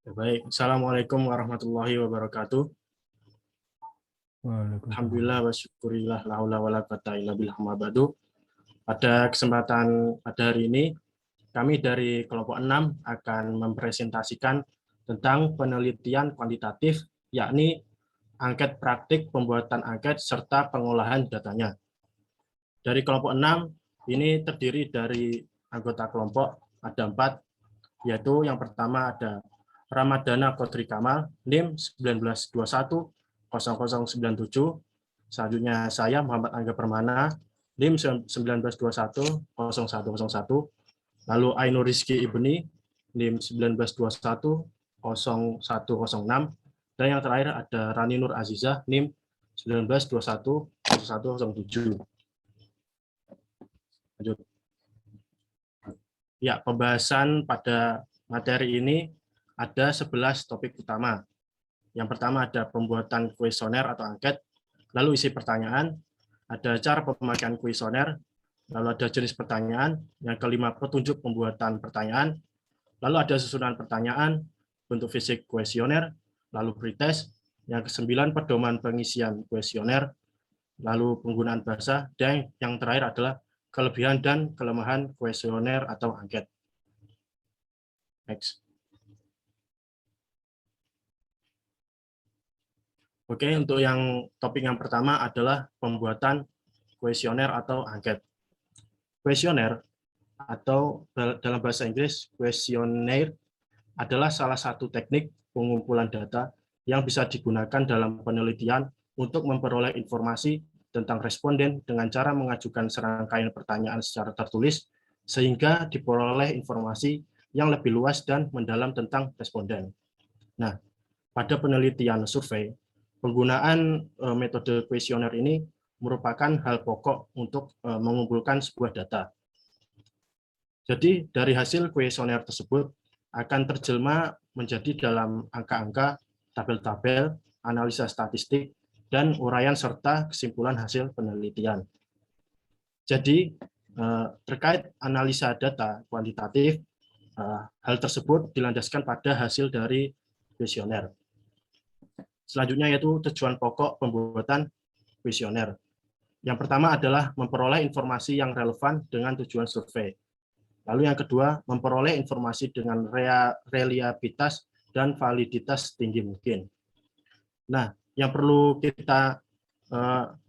Ya, baik, Assalamualaikum warahmatullahi wabarakatuh. Waalaikumsalam. Alhamdulillah wa syukurillah la haula wala quwata illa billah amma ba'du. Pada kesempatan pada hari ini, kami dari kelompok 6 akan mempresentasikan tentang penelitian kuantitatif, yakni angket praktik, pembuatan angket, serta pengolahan datanya. Dari kelompok 6, ini terdiri dari anggota kelompok, ada 4, yaitu yang pertama ada Ramadana Kodri Kamal, NIM 19210097. Selanjutnya saya Muhammad Angga Permana, NIM 19210101. Lalu Ainur Rizky Ibni, NIM 19210106. Dan yang terakhir ada Rani Nur Azizah, NIM 19210107. Lanjut. Ya, pembahasan pada materi ini ada 11 topik utama. Yang pertama ada pembuatan kuesioner atau angket, lalu isi pertanyaan, ada cara pemakaian kuesioner, lalu ada jenis pertanyaan, yang kelima petunjuk pembuatan pertanyaan, lalu ada susunan pertanyaan, bentuk fisik kuesioner, lalu pretest, yang kesembilan pedoman pengisian kuesioner, lalu penggunaan bahasa, dan yang terakhir adalah kelebihan dan kelemahan kuesioner atau angket. Next. Oke, untuk yang topik yang pertama adalah pembuatan kuesioner atau angket. Kuesioner atau dalam bahasa Inggris questionnaire adalah salah satu teknik pengumpulan data yang bisa digunakan dalam penelitian untuk memperoleh informasi tentang responden dengan cara mengajukan serangkaian pertanyaan secara tertulis sehingga diperoleh informasi yang lebih luas dan mendalam tentang responden. Nah, pada penelitian survei, penggunaan metode kuesioner ini merupakan hal pokok untuk mengumpulkan sebuah data. Jadi dari hasil kuesioner tersebut akan terjelma menjadi dalam angka-angka, tabel-tabel, analisa statistik, dan uraian serta kesimpulan hasil penelitian. Jadi terkait analisa data kuantitatif, hal tersebut dilandaskan pada hasil dari kuesioner. Selanjutnya yaitu tujuan pokok pembuatan kuesioner. Yang pertama adalah memperoleh informasi yang relevan dengan tujuan survei. Lalu yang kedua, memperoleh informasi dengan reliabilitas dan validitas tinggi mungkin. Nah, yang perlu kita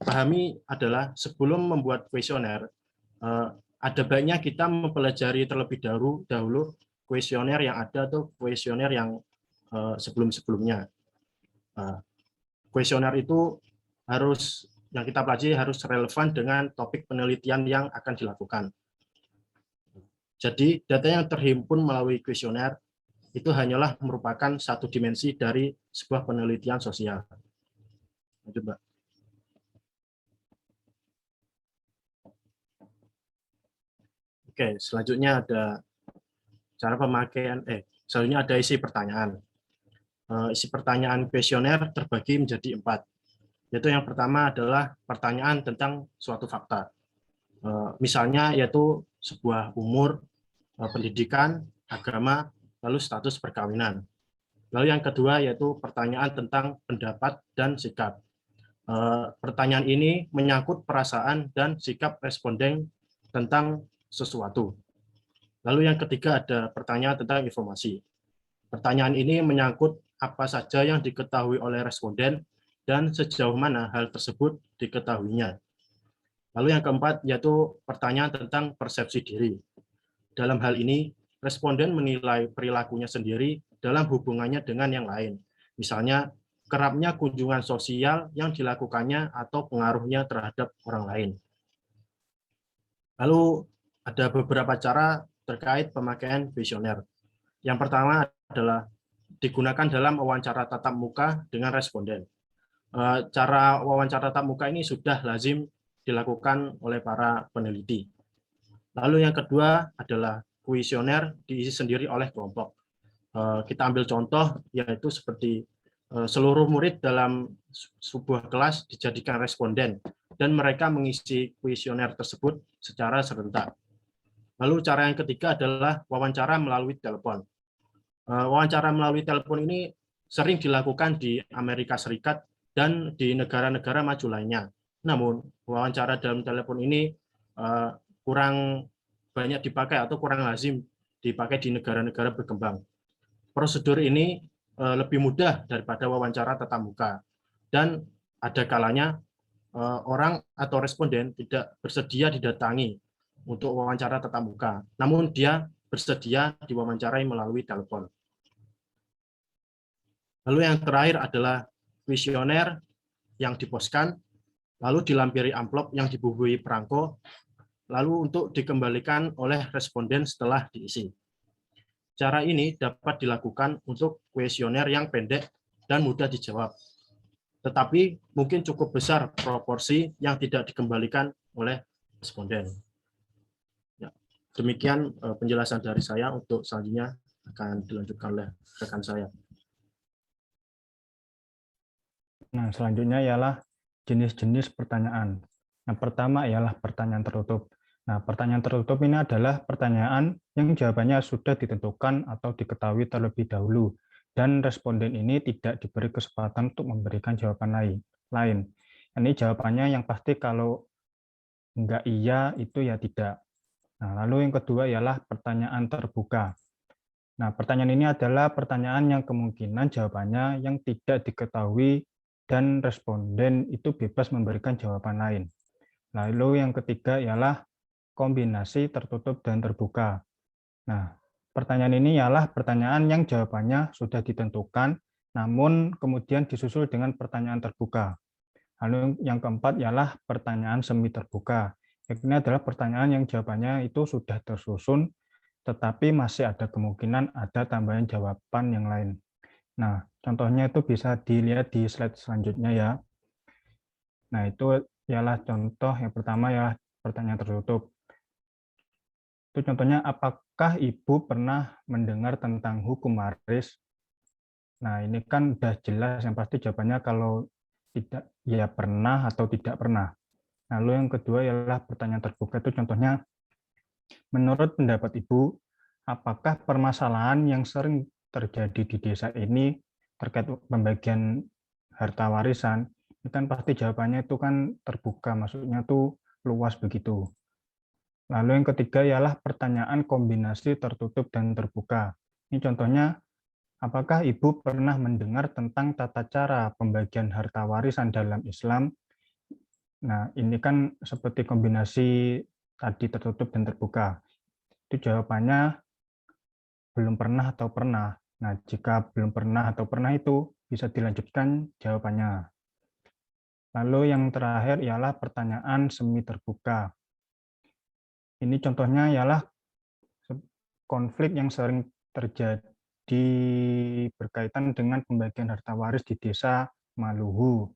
pahami adalah sebelum membuat kuesioner, ada baiknya kita mempelajari terlebih dahulu kuesioner yang ada atau kuesioner yang sebelum-sebelumnya. Kuesioner itu harus yang kita pelajari harus relevan dengan topik penelitian yang akan dilakukan. Jadi data yang terhimpun melalui kuesioner itu hanyalah merupakan satu dimensi dari sebuah penelitian sosial. Coba. Oke, selanjutnya ada cara pemakaian. Selanjutnya ada isi pertanyaan. Isi pertanyaan kuesioner terbagi menjadi 4. Yaitu yang pertama adalah pertanyaan tentang suatu fakta. Misalnya yaitu sebuah umur, pendidikan, agama, lalu status perkawinan. Lalu yang kedua yaitu pertanyaan tentang pendapat dan sikap. Pertanyaan ini menyangkut perasaan dan sikap responden tentang sesuatu. Lalu yang ketiga ada pertanyaan tentang informasi. Pertanyaan ini menyangkut apa saja yang diketahui oleh responden dan sejauh mana hal tersebut diketahuinya. Lalu yang keempat yaitu pertanyaan tentang persepsi diri. Dalam hal ini, responden menilai perilakunya sendiri dalam hubungannya dengan yang lain. Misalnya, kerapnya kunjungan sosial yang dilakukannya atau pengaruhnya terhadap orang lain. Lalu ada beberapa cara terkait pemakaian kuesioner. Yang pertama adalah digunakan dalam wawancara tatap muka dengan responden. Cara wawancara tatap muka ini sudah lazim dilakukan oleh para peneliti. Lalu yang kedua adalah kuesioner diisi sendiri oleh kelompok. Kita ambil contoh yaitu seperti seluruh murid dalam sebuah kelas dijadikan responden dan mereka mengisi kuesioner tersebut secara serentak. Lalu cara yang ketiga adalah wawancara melalui telepon. Wawancara melalui telepon ini sering dilakukan di Amerika Serikat dan di negara-negara maju lainnya. Namun, wawancara dalam telepon ini kurang banyak dipakai atau kurang lazim dipakai di negara-negara berkembang. Prosedur ini lebih mudah daripada wawancara tatap muka, dan ada kalanya orang atau responden tidak bersedia didatangi untuk wawancara tatap muka, namun dia bersedia diwawancarai melalui telepon. Lalu yang terakhir adalah kuesioner yang diposkan, lalu dilampiri amplop yang dibubuhi perangko, lalu untuk dikembalikan oleh responden setelah diisi. Cara ini dapat dilakukan untuk kuesioner yang pendek dan mudah dijawab, tetapi mungkin cukup besar proporsi yang tidak dikembalikan oleh responden. Ya, demikian penjelasan dari saya. Untuk selanjutnya akan dilanjutkan oleh rekan saya. Nah, selanjutnya ialah jenis-jenis pertanyaan. Yang pertama ialah pertanyaan tertutup. Nah, pertanyaan tertutup ini adalah pertanyaan yang jawabannya sudah ditentukan atau diketahui terlebih dahulu, dan responden ini tidak diberi kesempatan untuk memberikan jawaban lain. Ini jawabannya yang pasti kalau enggak iya, itu ya tidak. Nah, lalu yang kedua ialah pertanyaan terbuka. Nah, pertanyaan ini adalah pertanyaan yang kemungkinan jawabannya yang tidak diketahui dan responden itu bebas memberikan jawaban lain. Lalu yang ketiga ialah kombinasi tertutup dan terbuka. Nah, pertanyaan ini ialah pertanyaan yang jawabannya sudah ditentukan, namun kemudian disusul dengan pertanyaan terbuka. Lalu yang keempat ialah pertanyaan semi terbuka. Ini adalah pertanyaan yang jawabannya itu sudah tersusun, tetapi masih ada kemungkinan ada tambahan jawaban yang lain. Nah, contohnya itu bisa dilihat di slide selanjutnya ya. Nah, itu ialah contoh yang pertama ya, pertanyaan tertutup. Itu contohnya, apakah Ibu pernah mendengar tentang hukum waris? Nah, ini kan udah jelas, yang pasti jawabannya kalau tidak, ya pernah atau tidak pernah. Lalu yang kedua ialah pertanyaan terbuka, itu contohnya, menurut pendapat Ibu, apakah permasalahan yang sering terjadi di desa ini terkait pembagian harta warisan? Ini kan pasti jawabannya itu kan terbuka, maksudnya tuh luas begitu. Lalu yang ketiga ialah pertanyaan kombinasi tertutup dan terbuka. Ini contohnya, apakah Ibu pernah mendengar tentang tata cara pembagian harta warisan dalam Islam? Nah, ini kan seperti kombinasi tadi tertutup dan terbuka. Itu jawabannya belum pernah atau pernah. Nah, jika belum pernah atau pernah itu bisa dilanjutkan jawabannya. Lalu yang terakhir ialah pertanyaan semi terbuka. Ini contohnya ialah konflik yang sering terjadi berkaitan dengan pembagian harta waris di desa Maluhu.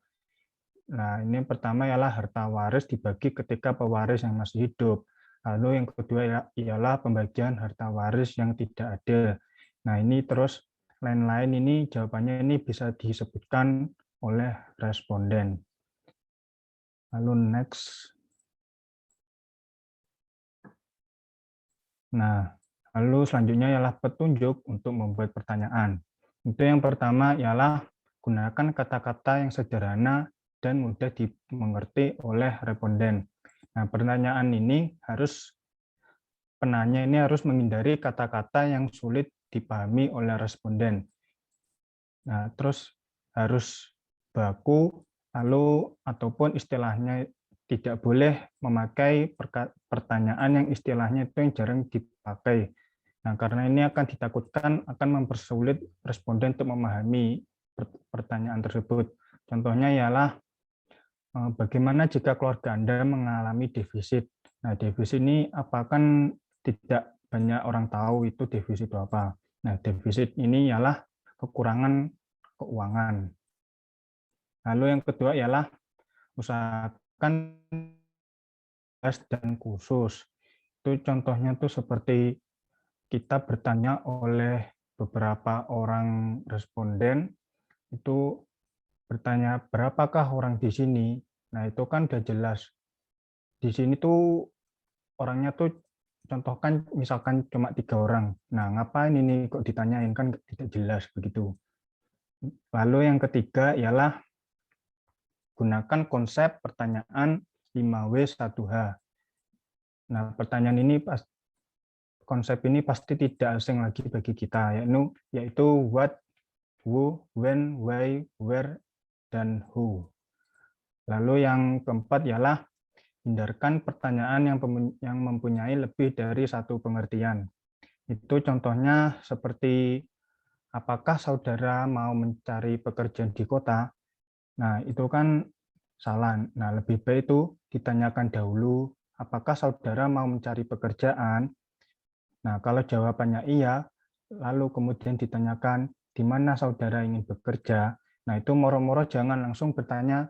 Nah, ini yang pertama ialah harta waris dibagi ketika pewaris yang masih hidup. Lalu yang kedua ialah pembagian harta waris yang tidak ada. Nah, ini terus lain-lain ini jawabannya ini bisa disebutkan oleh responden. Lalu next. Nah, lalu selanjutnya ialah petunjuk untuk membuat pertanyaan. Itu yang pertama ialah gunakan kata-kata yang sederhana dan mudah dimengerti oleh responden. Nah, pertanyaan ini penanya ini harus menghindari kata-kata yang sulit dipahami oleh responden. Nah, terus harus baku, lalu ataupun istilahnya tidak boleh memakai pertanyaan yang istilahnya itu yang jarang dipakai. Nah, karena ini akan ditakutkan akan mempersulit responden untuk memahami pertanyaan tersebut. Contohnya ialah, bagaimana jika keluarga Anda mengalami defisit? Nah, defisit ini apakah tidak banyak orang tahu itu defisit itu apa. Nah, defisit ini ialah kekurangan keuangan. Lalu yang kedua ialah usahakan dan khusus. Itu contohnya tuh seperti kita bertanya oleh beberapa orang responden, itu bertanya berapakah orang di sini. Nah, itu kan udah jelas. Di sini tuh orangnya tuh contohkan misalkan cuma 3 orang. Nah, ngapain ini kok ditanyain, kan tidak jelas begitu. Lalu yang ketiga ialah gunakan konsep pertanyaan 5W1H. Nah, pertanyaan ini konsep ini pasti tidak asing lagi bagi kita, yaitu what, who, when, why, where, dan who. Lalu yang keempat ialah hindarkan pertanyaan yang mempunyai lebih dari satu pengertian. Itu contohnya seperti, apakah saudara mau mencari pekerjaan di kota? Nah, itu kan salah. Nah, lebih baik itu ditanyakan dahulu, apakah saudara mau mencari pekerjaan? Nah, kalau jawabannya iya, lalu kemudian ditanyakan di mana saudara ingin bekerja. Nah, itu moro-moro jangan langsung bertanya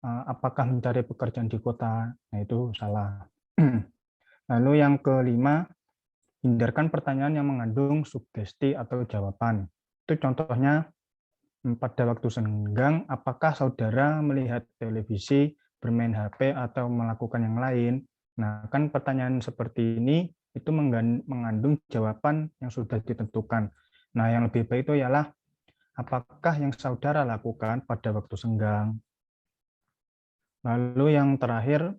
apakah mencari pekerjaan di kota. Nah, itu salah. Lalu yang kelima, hindarkan pertanyaan yang mengandung sugesti atau jawaban. Itu contohnya pada waktu senggang, apakah saudara melihat televisi, bermain HP, atau melakukan yang lain? Nah, kan pertanyaan seperti ini itu mengandung jawaban yang sudah ditentukan. Nah, yang lebih baik itu ialah apakah yang saudara lakukan pada waktu senggang. Lalu yang terakhir,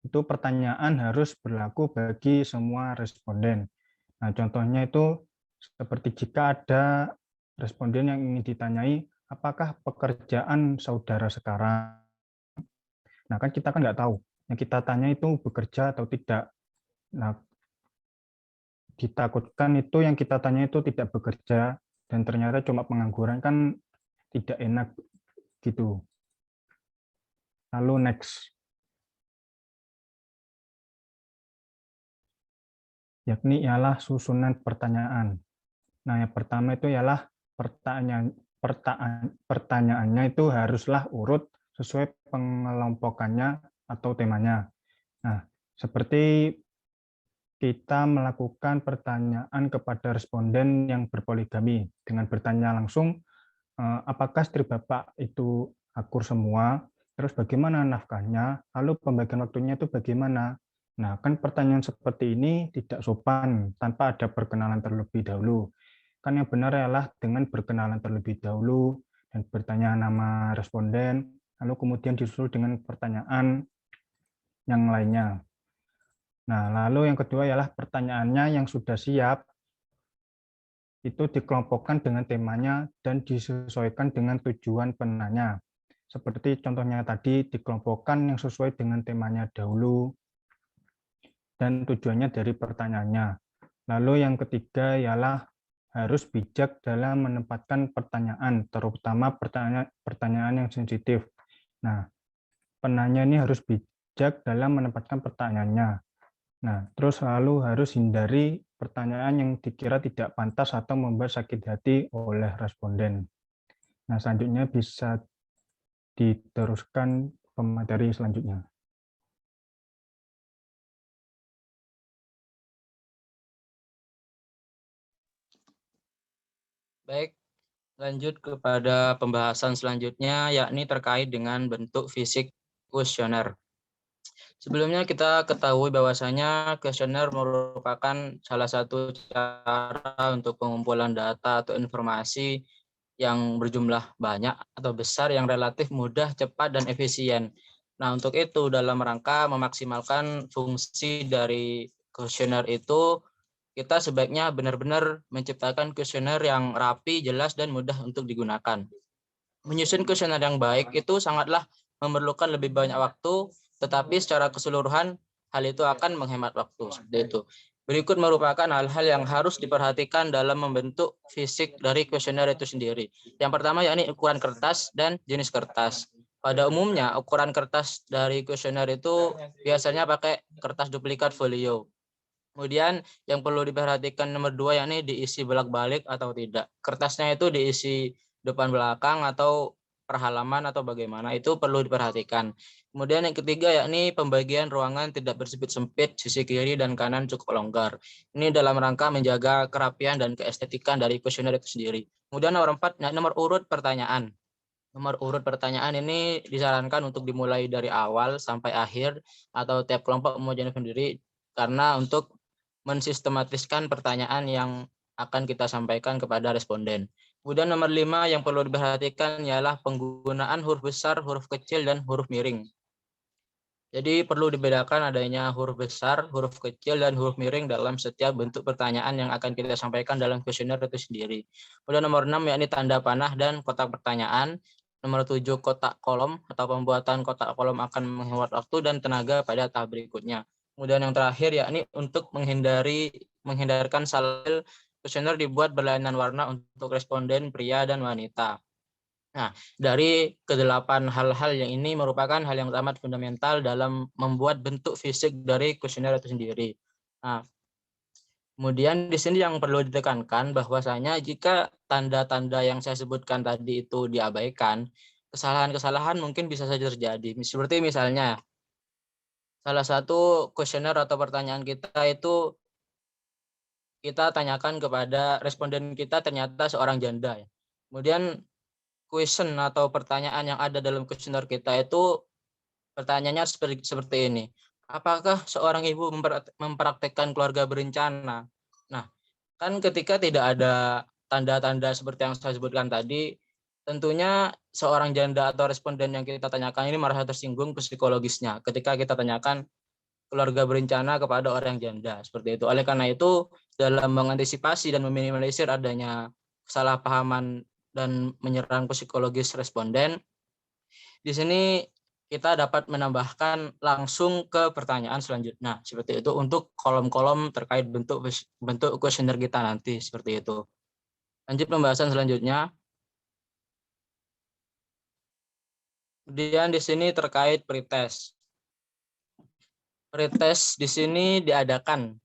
itu pertanyaan harus berlaku bagi semua responden. Nah, contohnya itu seperti jika ada responden yang ingin ditanyai, apakah pekerjaan saudara sekarang? Nah, kan kita kan nggak tahu. Yang kita tanya itu bekerja atau tidak. Nah, ditakutkan itu yang kita tanya itu tidak bekerja, dan ternyata cuma pengangguran, kan tidak enak gitu. Lalu next, yakni ialah susunan pertanyaan. Nah, yang pertama itu ialah pertanyaannya itu haruslah urut sesuai pengelompokannya atau temanya. Nah, seperti kita melakukan pertanyaan kepada responden yang berpoligami dengan bertanya langsung, apakah istri Bapak itu akur semua, terus bagaimana nafkahnya, lalu pembagian waktunya itu bagaimana. Nah, kan pertanyaan seperti ini tidak sopan tanpa ada perkenalan terlebih dahulu. Kan yang benar adalah dengan berkenalan terlebih dahulu dan bertanya nama responden, lalu kemudian disusul dengan pertanyaan yang lainnya. Nah, lalu yang kedua ialah pertanyaannya yang sudah siap, itu dikelompokkan dengan temanya dan disesuaikan dengan tujuan penanya. Seperti contohnya tadi, dikelompokkan yang sesuai dengan temanya dahulu dan tujuannya dari pertanyaannya. Lalu yang ketiga ialah harus bijak dalam menempatkan pertanyaan, terutama pertanyaan yang sensitif. Nah, penanya ini harus bijak dalam menempatkan pertanyaannya. Nah, terus lalu harus hindari pertanyaan yang dikira tidak pantas atau membuat sakit hati oleh responden. Nah, selanjutnya bisa diteruskan pemateri selanjutnya. Baik, lanjut kepada pembahasan selanjutnya, yakni terkait dengan bentuk fisik kuesioner. Sebelumnya kita ketahui bahwasanya kuesioner merupakan salah satu cara untuk pengumpulan data atau informasi yang berjumlah banyak atau besar yang relatif mudah, cepat, dan efisien. Nah, untuk itu dalam rangka memaksimalkan fungsi dari kuesioner itu, kita sebaiknya benar-benar menciptakan kuesioner yang rapi, jelas, dan mudah untuk digunakan. Menyusun kuesioner yang baik itu sangatlah memerlukan lebih banyak waktu, tetapi secara keseluruhan hal itu akan menghemat waktu. Seperti itu. Berikut merupakan hal-hal yang harus diperhatikan dalam membentuk fisik dari kuesioner itu sendiri. Yang pertama yakni ukuran kertas dan jenis kertas. Pada umumnya ukuran kertas dari kuesioner itu biasanya pakai kertas duplikat folio. Kemudian yang perlu diperhatikan nomor 2 yakni diisi bolak-balik atau tidak. Kertasnya itu diisi depan belakang atau per halaman atau bagaimana, itu perlu diperhatikan. Kemudian yang ketiga yakni pembagian ruangan tidak bersempit-sempit, sisi kiri dan kanan cukup longgar. Ini dalam rangka menjaga kerapian dan keestetikan dari kuesioner itu sendiri. Kemudian nomor 4 nomor urut pertanyaan. Nomor urut pertanyaan ini disarankan untuk dimulai dari awal sampai akhir atau tiap kelompok mempunyai sendiri karena untuk mensistematiskan pertanyaan yang akan kita sampaikan kepada responden. Kemudian nomor 5 yang perlu diperhatikan ialah penggunaan huruf besar, huruf kecil, dan huruf miring. Jadi perlu dibedakan adanya huruf besar, huruf kecil, dan huruf miring dalam setiap bentuk pertanyaan yang akan kita sampaikan dalam kuesioner itu sendiri. Kemudian nomor 6 yakni tanda panah dan kotak pertanyaan. Nomor 7 kotak kolom atau pembuatan kotak kolom akan menghemat waktu dan tenaga pada tahap berikutnya. Kemudian yang terakhir yakni untuk menghindarkan salah kuesioner dibuat berlainan warna untuk responden pria dan wanita. Nah, dari kedelapan hal-hal yang ini merupakan hal yang amat fundamental dalam membuat bentuk fisik dari kuesioner itu sendiri. Nah, kemudian di sini yang perlu ditekankan bahwasanya jika tanda-tanda yang saya sebutkan tadi itu diabaikan, kesalahan-kesalahan mungkin bisa saja terjadi. Seperti misalnya, salah satu kuesioner atau pertanyaan kita itu kita tanyakan kepada responden kita ternyata seorang janda. Kemudian question atau pertanyaan yang ada dalam kuesioner kita itu pertanyaannya seperti ini. Apakah seorang ibu mempraktekkan keluarga berencana? Nah, kan ketika tidak ada tanda-tanda seperti yang saya sebutkan tadi, tentunya seorang janda atau responden yang kita tanyakan ini merasa tersinggung psikologisnya ketika kita tanyakan keluarga berencana kepada orang janda seperti itu. Oleh karena itu, dalam mengantisipasi dan meminimalisir adanya kesalahpahaman dan menyerang psikologis responden, di sini kita dapat menambahkan langsung ke pertanyaan selanjutnya seperti itu untuk kolom-kolom terkait bentuk kuesioner kita nanti seperti itu. Lanjut pembahasan selanjutnya. Kemudian di sini terkait pretest. Pretest di sini diadakan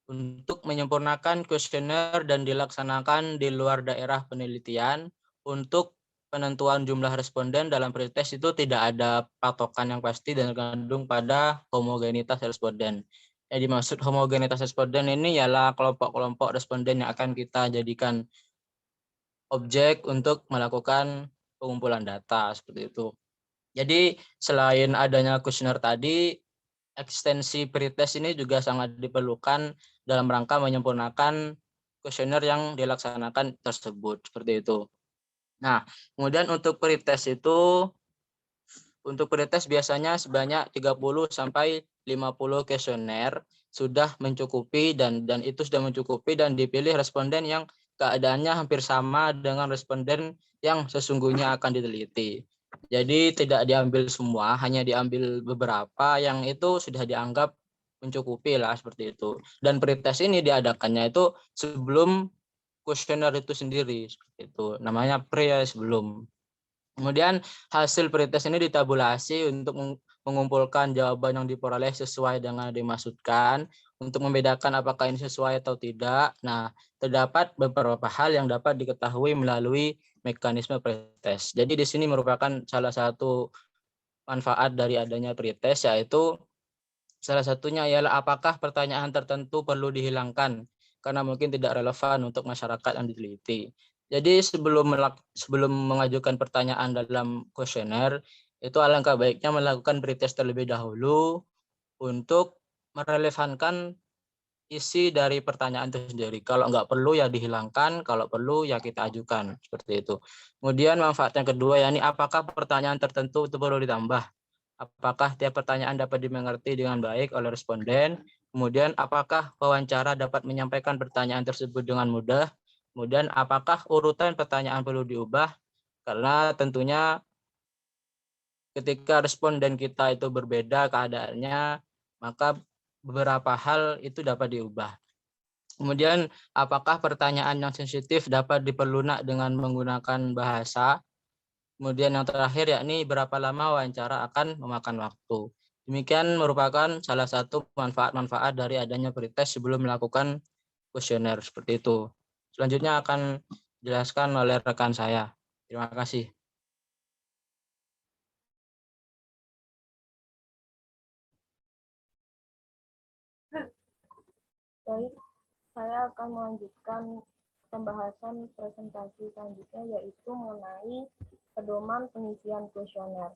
untuk menyempurnakan kuesioner dan dilaksanakan di luar daerah penelitian. Untuk penentuan jumlah responden dalam pretest itu tidak ada patokan yang pasti dan tergantung pada homogenitas responden. Yang dimaksud homogenitas responden ini ialah kelompok-kelompok responden yang akan kita jadikan objek untuk melakukan pengumpulan data seperti itu. Jadi selain adanya kuesioner tadi, ekstensi pretest ini juga sangat diperlukan dalam rangka menyempurnakan kuesioner yang dilaksanakan tersebut seperti itu. Nah, kemudian untuk pretest itu, untuk pretest biasanya sebanyak 30 sampai 50 kuesioner sudah mencukupi dan itu sudah mencukupi dan dipilih responden yang keadaannya hampir sama dengan responden yang sesungguhnya akan diteliti. Jadi tidak diambil semua, hanya diambil beberapa yang itu sudah dianggap mencukupi lah seperti itu. Dan pretest ini diadakannya itu sebelum kuesioner itu sendiri seperti itu. Namanya pre sebelum. Kemudian hasil pretest ini ditabulasi untuk mengumpulkan jawaban yang diperoleh sesuai dengan yang dimaksudkan untuk membedakan apakah ini sesuai atau tidak. Nah, terdapat beberapa hal yang dapat diketahui melalui mekanisme pretest. Jadi di sini merupakan salah satu manfaat dari adanya pretest, yaitu salah satunya ialah apakah pertanyaan tertentu perlu dihilangkan karena mungkin tidak relevan untuk masyarakat yang diteliti. Jadi sebelum mengajukan pertanyaan dalam kuesioner, itu alangkah baiknya melakukan pretest terlebih dahulu untuk merelevankan isi dari pertanyaan itu sendiri. Kalau nggak perlu ya dihilangkan, kalau perlu ya kita ajukan, seperti itu. Kemudian manfaat yang kedua, yakni apakah pertanyaan tertentu itu perlu ditambah. Apakah tiap pertanyaan dapat dimengerti dengan baik oleh responden? Kemudian apakah wawancara dapat menyampaikan pertanyaan tersebut dengan mudah? Kemudian apakah urutan pertanyaan perlu diubah? Karena tentunya ketika responden kita itu berbeda keadaannya, maka beberapa hal itu dapat diubah. Kemudian apakah pertanyaan yang sensitif dapat diperlunak dengan menggunakan bahasa? Kemudian yang terakhir yakni berapa lama wawancara akan memakan waktu. Demikian merupakan salah satu manfaat-manfaat dari adanya pretest sebelum melakukan kuesioner seperti itu. Selanjutnya akan dijelaskan oleh rekan saya. Terima kasih. Baik, saya akan melanjutkan pembahasan presentasi selanjutnya, yaitu mengenai pedoman pengisian kuesioner.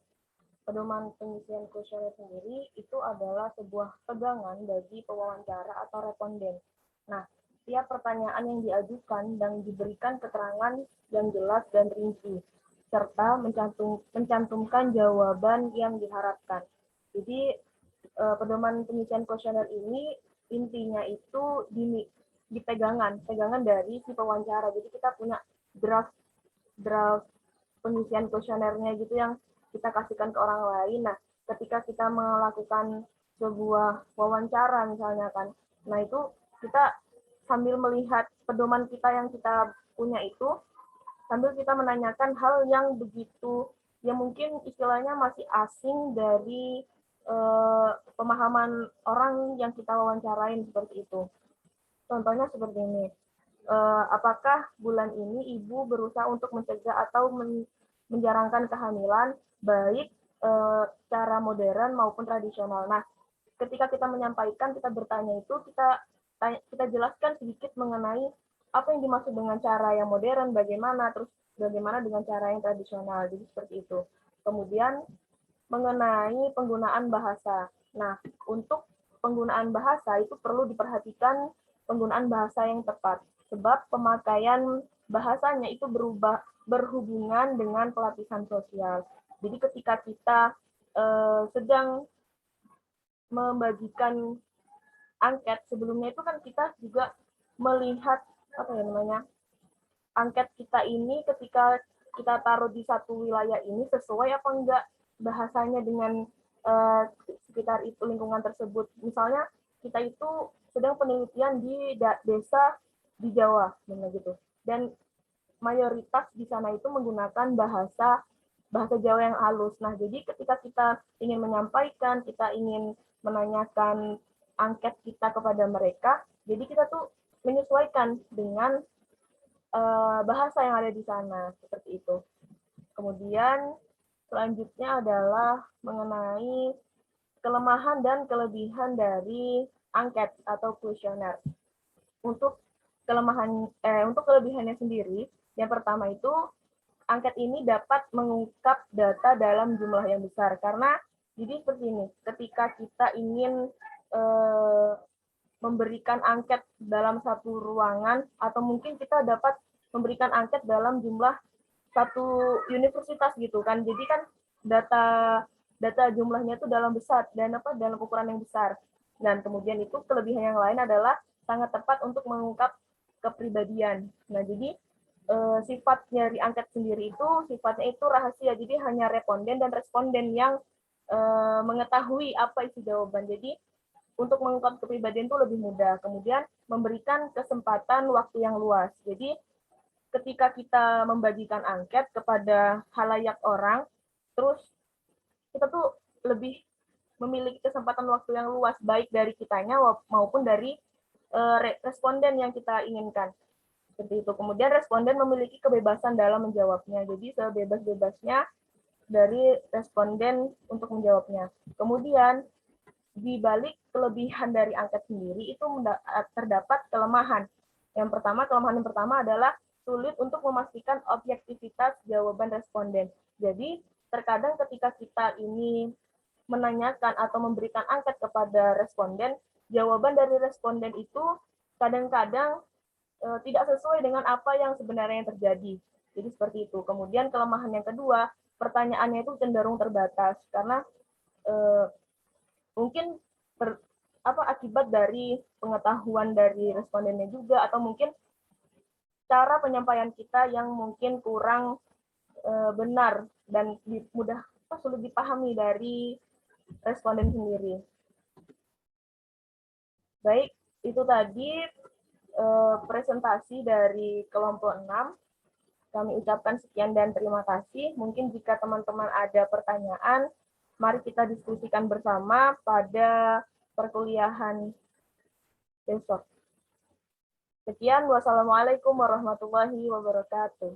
pedoman pengisian kuesioner sendiri itu adalah sebuah pegangan bagi pewawancara atau responden. Nah, setiap pertanyaan yang diajukan dan diberikan keterangan yang jelas dan rinci, serta mencantumkan jawaban yang diharapkan. Jadi, pedoman pengisian kuesioner ini intinya itu pegangan dari si pewawancara. Jadi kita punya draft pengisian kuesionernya gitu yang kita kasihkan ke orang lain. Nah, ketika kita melakukan sebuah wawancara misalnya kan, nah itu kita sambil melihat pedoman kita yang kita punya itu, sambil kita menanyakan hal yang begitu, yang mungkin istilahnya masih asing dari pemahaman orang yang kita wawancarain seperti itu. Contohnya seperti ini. Apakah bulan ini ibu berusaha untuk mencegah atau menjarangkan kehamilan, baik cara modern maupun tradisional. Nah, ketika kita menyampaikan, kita bertanya itu, kita jelaskan sedikit mengenai apa yang dimaksud dengan cara yang modern, bagaimana, terus bagaimana dengan cara yang tradisional. Jadi seperti itu. Kemudian mengenai penggunaan bahasa. Nah, untuk penggunaan bahasa itu perlu diperhatikan penggunaan bahasa yang tepat. Sebab pemakaian bahasanya itu berhubungan dengan pelapisan sosial. Jadi ketika kita sedang membagikan angket, sebelumnya itu kan kita juga melihat angket kita ini ketika kita taruh di satu wilayah ini sesuai apa enggak bahasanya dengan sekitar itu lingkungan tersebut. Misalnya kita itu sedang penelitian di desa di Jawa, gitu. Dan mayoritas di sana itu menggunakan bahasa Jawa yang halus. Nah, jadi ketika kita ingin menyampaikan, kita ingin menanyakan angket kita kepada mereka, jadi kita tuh menyesuaikan dengan bahasa yang ada di sana, seperti itu. Kemudian selanjutnya adalah mengenai kelemahan dan kelebihan dari angket atau kuesioner. Untuk kelebihannya sendiri, yang pertama itu angket ini dapat mengungkap data dalam jumlah yang besar, karena jadi seperti ini, ketika kita ingin memberikan angket dalam satu ruangan, atau mungkin kita dapat memberikan angket dalam jumlah satu universitas gitu kan, jadi kan data jumlahnya itu dalam ukuran yang besar. Dan kemudian itu kelebihan yang lain adalah sangat tepat untuk mengungkap kepribadian. Nah, jadi sifat dari angket sendiri itu sifatnya itu rahasia, jadi hanya responden dan responden yang mengetahui apa isi jawaban. Jadi untuk mengungkap kepribadian itu lebih mudah. Kemudian memberikan kesempatan waktu yang luas. Jadi ketika kita membagikan angket kepada khalayak orang, terus kita tuh lebih memiliki kesempatan waktu yang luas, baik dari kitanya maupun dari responden yang kita inginkan. Seperti itu. Kemudian responden memiliki kebebasan dalam menjawabnya. Jadi sebebas-bebasnya dari responden untuk menjawabnya. Kemudian di balik kelebihan dari angket sendiri itu terdapat kelemahan. Kelemahan yang pertama adalah sulit untuk memastikan objektivitas jawaban responden. Jadi terkadang ketika kita ini menanyakan atau memberikan angket kepada responden, jawaban dari responden itu kadang-kadang tidak sesuai dengan apa yang sebenarnya terjadi. Jadi seperti itu. Kemudian kelemahan yang kedua, pertanyaannya itu cenderung terbatas karena mungkin akibat dari pengetahuan dari respondennya juga, atau mungkin cara penyampaian kita yang mungkin kurang benar dan sulit dipahami dari responden sendiri. Baik, itu tadi presentasi dari kelompok 6. Kami ucapkan sekian dan terima kasih. Mungkin jika teman-teman ada pertanyaan, mari kita diskusikan bersama pada perkuliahan besok. Sekian, wassalamualaikum warahmatullahi wabarakatuh.